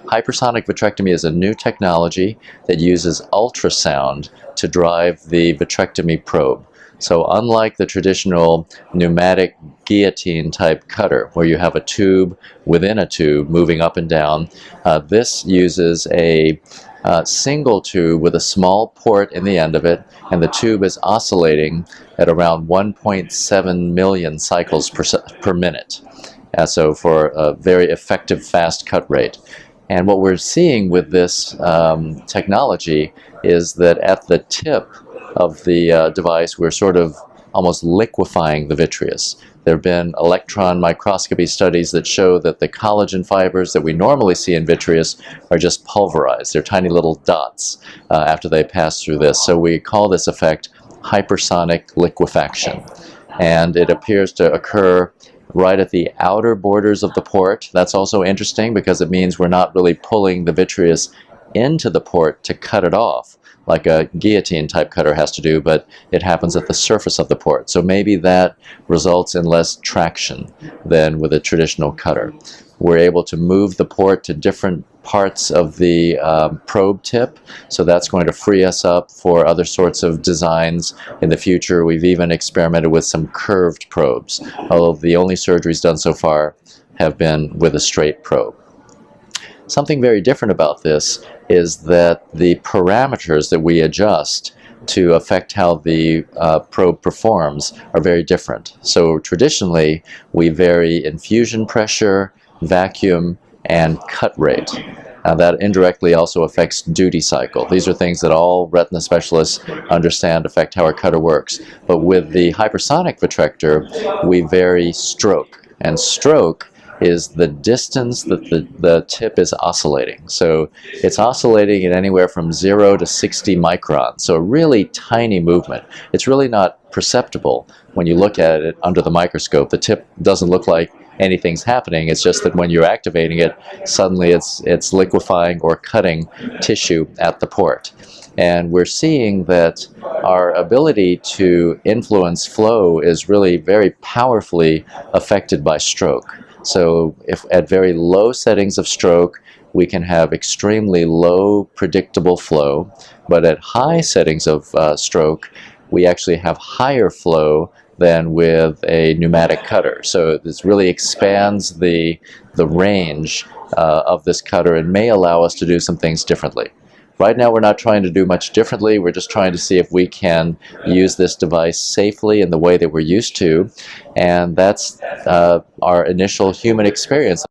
Hypersonic vitrectomy is a new technology that uses ultrasound to drive the vitrectomy probe. So unlike the traditional pneumatic guillotine type cutter where you have a tube within a tube moving up and down, this uses a single tube with a small port in the end of it, and the tube is oscillating at around 1.7 million cycles per minute. So for a very effective fast cut rate. And what we're seeing with this technology is that at the tip of the device, we're sort of almost liquefying the vitreous. There have been electron microscopy studies that show that the collagen fibers that we normally see in vitreous are just pulverized. They're tiny little dots after they pass through this. So we call this effect hypersonic liquefaction. And it appears to occur right at the outer borders of the port. That's also interesting because it means we're not really pulling the vitreous into the port to cut it off like a guillotine type cutter has to do, but it happens at the surface of the port. So maybe that results in less traction than with a traditional cutter. We're able to move the port to different parts of the probe tip, so that's going to free us up for other sorts of designs in the future. We've even experimented with some curved probes, although the only surgeries done so far have been with a straight probe. Something very different about this is that the parameters that we adjust to affect how the probe performs are very different. So traditionally, we vary infusion pressure, vacuum, and cut rate. That indirectly also affects duty cycle. These are things that all retina specialists understand affect how our cutter works. But with the hypersonic vitrector, we vary stroke. And stroke is the distance that the tip is oscillating. So it's oscillating at anywhere from 0 to 60 microns, so a really tiny movement. It's really not perceptible when you look at it under the microscope. The tip doesn't look like anything's happening. It's just that when you're activating it, suddenly it's liquefying or cutting tissue at the port. And we're seeing that our ability to influence flow is really very powerfully affected by stroke. So if at very low settings of stroke, we can have extremely low predictable flow, but at high settings of stroke, we actually have higher flow than with a pneumatic cutter. So this really expands the range of this cutter and may allow us to do some things differently. Right now we're not trying to do much differently. We're just trying to see if we can use this device safely in the way that we're used to, and that's our initial human experience.